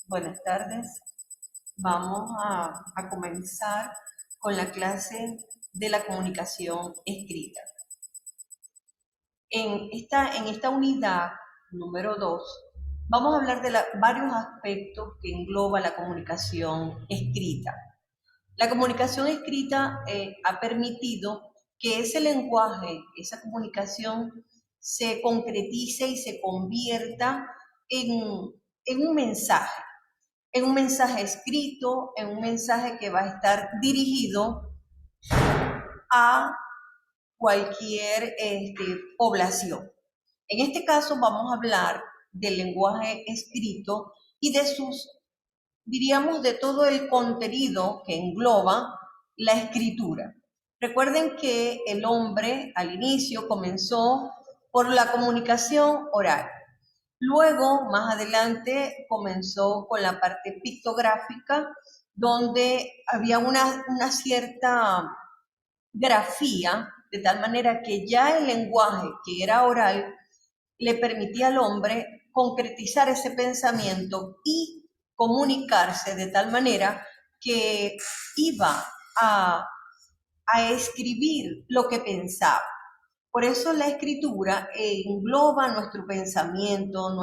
Buenas tardes. Vamos a comenzar con la clase de la comunicación escrita. En esta unidad número 2 vamos a hablar de varios aspectos que engloba la comunicación escrita. La comunicación escrita ha permitido que ese lenguaje, esa comunicación, se concretice y se convierta en, en un mensaje escrito, en un mensaje que va a estar dirigido a cualquier población. En este caso vamos a hablar del lenguaje escrito y de diríamos, de todo el contenido que engloba la escritura. Recuerden que el hombre al inicio comenzó por la comunicación oral. Luego, más adelante, comenzó con la parte pictográfica, donde había una cierta grafía, de tal manera que ya el lenguaje que era oral le permitía al hombre concretizar ese pensamiento y comunicarse de tal manera que iba a, a escribir lo que pensaba. Por eso la escritura engloba nuestro pensamiento,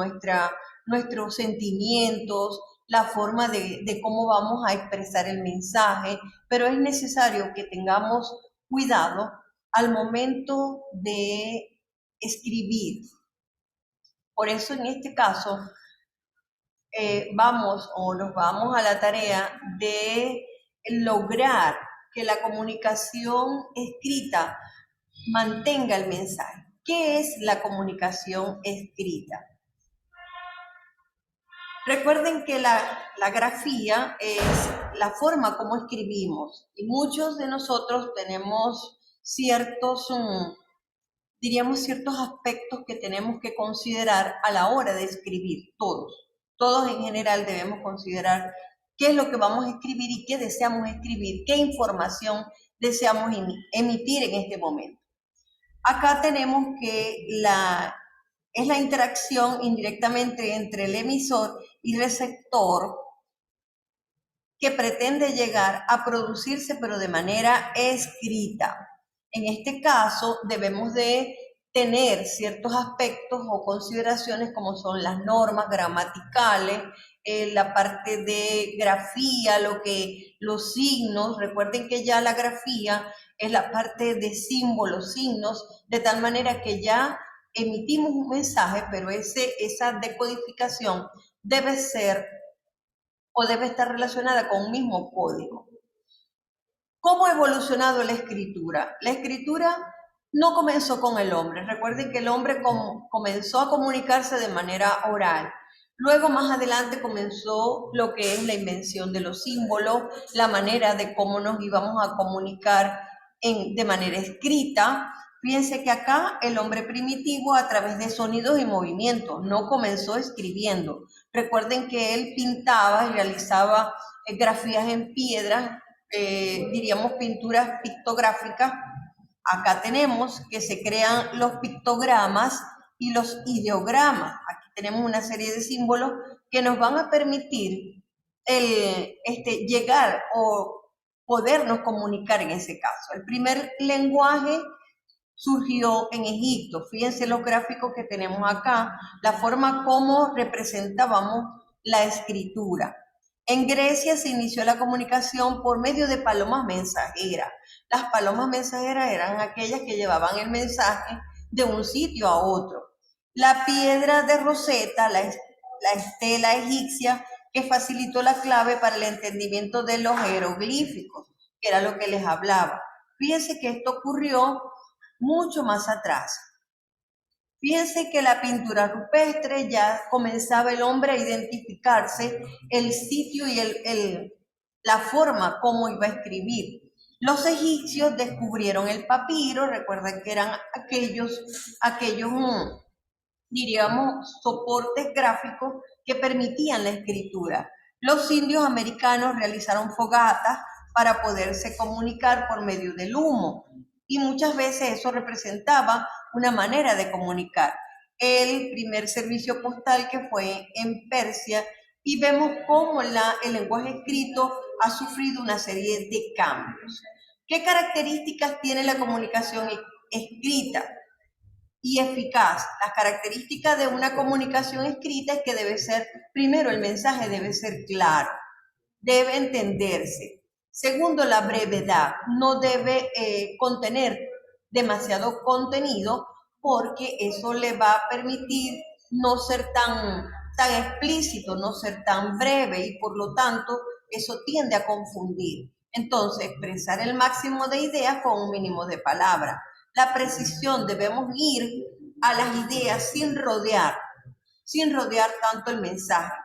nuestros sentimientos, la forma de cómo vamos a expresar el mensaje, pero es necesario que tengamos cuidado al momento de escribir. Por eso en este caso nos vamos a la tarea de lograr que la comunicación escrita mantenga el mensaje. ¿Qué es la comunicación escrita? Recuerden que la grafía es la forma como escribimos y muchos de nosotros tenemos diríamos ciertos aspectos que tenemos que considerar a la hora de escribir, todos en general debemos considerar qué es lo que vamos a escribir y qué deseamos escribir, qué información deseamos emitir en este momento. Acá tenemos que es la interacción indirectamente entre el emisor y receptor que pretende llegar a producirse pero de manera escrita. En este caso debemos de tener ciertos aspectos o consideraciones como son las normas gramaticales, la parte de grafía, los signos. Recuerden que ya la grafía es la parte de símbolos, signos, de tal manera que ya emitimos un mensaje, pero esa decodificación debe ser o debe estar relacionada con un mismo código. ¿Cómo ha evolucionado la escritura? La escritura no comenzó con el hombre. Recuerden que el hombre comenzó a comunicarse de manera oral. Luego, más adelante, comenzó lo que es la invención de los símbolos, la manera de cómo nos íbamos a comunicar de manera escrita. Fíjense que acá el hombre primitivo, a través de sonidos y movimientos, no comenzó escribiendo. Recuerden que él pintaba y realizaba grafías en piedras, diríamos pinturas pictográficas. Acá tenemos que se crean los pictogramas y los ideogramas. Aquí tenemos una serie de símbolos que nos van a permitir llegar o podernos comunicar en ese caso. El primer lenguaje surgió en Egipto. Fíjense los gráficos que tenemos acá, la forma como representábamos la escritura. En Grecia se inició la comunicación por medio de palomas mensajeras. Las palomas mensajeras eran aquellas que llevaban el mensaje de un sitio a otro. La piedra de Rosetta, la estela egipcia, que facilitó la clave para el entendimiento de los jeroglíficos, que era lo que les hablaba. Fíjense que esto ocurrió mucho más atrás. Fíjense que la pintura rupestre ya comenzaba el hombre a identificarse el sitio y la forma como iba a escribir. Los egipcios descubrieron el papiro. Recuerden que eran aquellos diríamos, soportes gráficos que permitían la escritura. Los indios americanos realizaron fogatas para poderse comunicar por medio del humo y muchas veces eso representaba una manera de comunicar. El primer servicio postal, que fue en Persia, y vemos cómo el lenguaje escrito ha sufrido una serie de cambios. ¿Qué características tiene la comunicación escrita y eficaz? Las características de una comunicación escrita es que debe ser, primero, el mensaje debe ser claro, debe entenderse. Segundo, la brevedad, no debe contener demasiado contenido porque eso le va a permitir no ser tan explícito, no ser tan breve y por lo tanto eso tiende a confundir. Entonces, expresar el máximo de ideas con un mínimo de palabras. La precisión, debemos ir a las ideas sin rodear tanto el mensaje.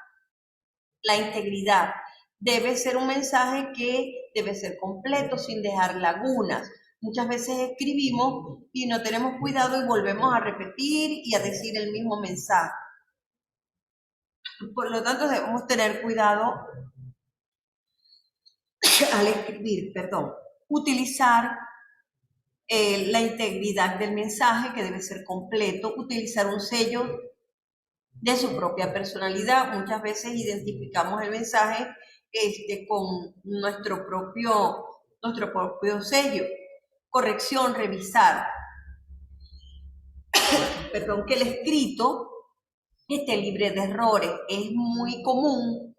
La integridad, debe ser un mensaje que debe ser completo, sin dejar lagunas. Muchas veces escribimos y no tenemos cuidado y volvemos a repetir y a decir el mismo mensaje. Por lo tanto, debemos tener cuidado al escribir, utilizar la integridad del mensaje, que debe ser completo, utilizar un sello de su propia personalidad. Muchas veces identificamos el mensaje con nuestro propio sello. Corrección, revisar. Que el escrito esté libre de errores. Es muy común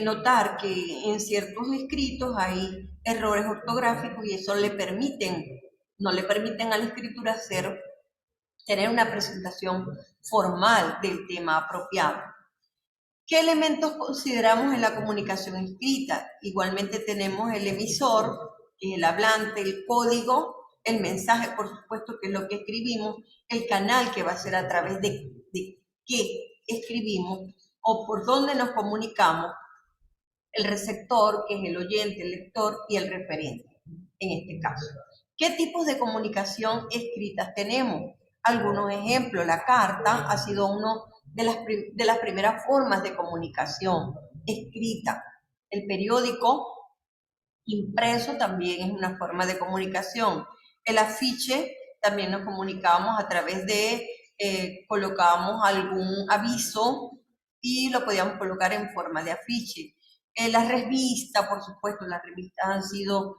notar que en ciertos escritos hay errores ortográficos y eso no le permiten a la escritura tener una presentación formal del tema apropiado. ¿Qué elementos consideramos en la comunicación escrita? Igualmente tenemos el emisor, que es el hablante, el código, el mensaje, por supuesto, que es lo que escribimos, el canal, que va a ser a través de qué escribimos o por dónde nos comunicamos, el receptor, que es el oyente, el lector, y el referente, en este caso. ¿Qué tipos de comunicación escritas tenemos? Algunos ejemplos. La carta ha sido uno de las primeras formas de comunicación escrita. El periódico impreso también es una forma de comunicación. El afiche también nos comunicábamos a través de, colocábamos algún aviso y lo podíamos colocar en forma de afiche. Las revistas, por supuesto, las revistas han sido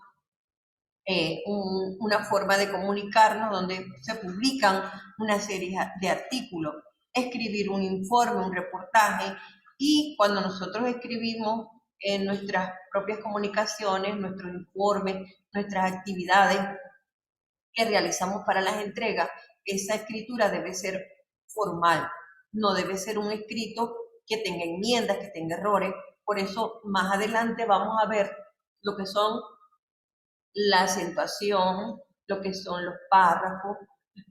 una forma de comunicarnos donde se publican una serie de artículos, escribir un informe, un reportaje, y cuando nosotros escribimos en nuestras propias comunicaciones, nuestros informes, nuestras actividades que realizamos para las entregas, esa escritura debe ser formal, no debe ser un escrito que tenga enmiendas, que tenga errores. Por eso más adelante vamos a ver lo que son la acentuación, lo que son los párrafos,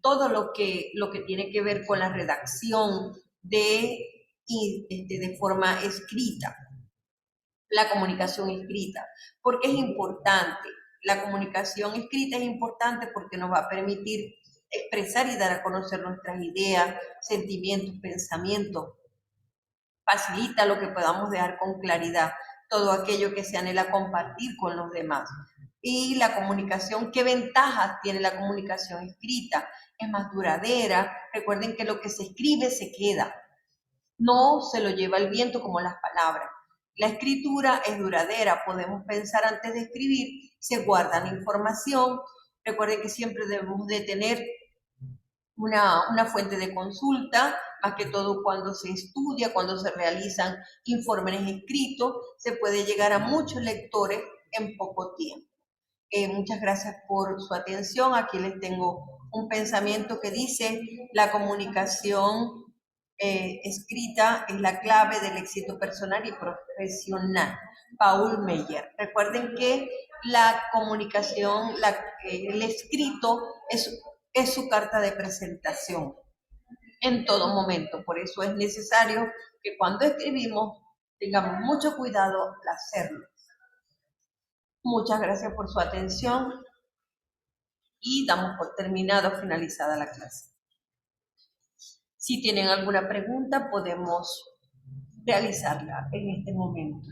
todo lo que tiene que ver con la redacción de forma escrita, la comunicación escrita, porque es importante. La comunicación escrita es importante porque nos va a permitir expresar y dar a conocer nuestras ideas, sentimientos, pensamientos, facilita lo que podamos dejar con claridad, todo aquello que se anhela compartir con los demás. Y la comunicación, ¿qué ventajas tiene la comunicación escrita? Es más duradera. Recuerden que lo que se escribe se queda, no se lo lleva el viento como las palabras. La escritura es duradera, podemos pensar antes de escribir, se guarda la información. Recuerden que siempre debemos de tener una fuente de consulta, más que todo cuando se estudia, cuando se realizan informes escritos, se puede llegar a muchos lectores en poco tiempo. Muchas gracias por su atención. Aquí les tengo un pensamiento que dice: la comunicación escrita es la clave del éxito personal y profesional. Paul Meyer. Recuerden que la comunicación, el escrito es su carta de presentación en todo momento. Por eso es necesario que cuando escribimos tengamos mucho cuidado al hacerlo. Muchas gracias por su atención y damos por finalizada la clase. Si tienen alguna pregunta, podemos realizarla en este momento.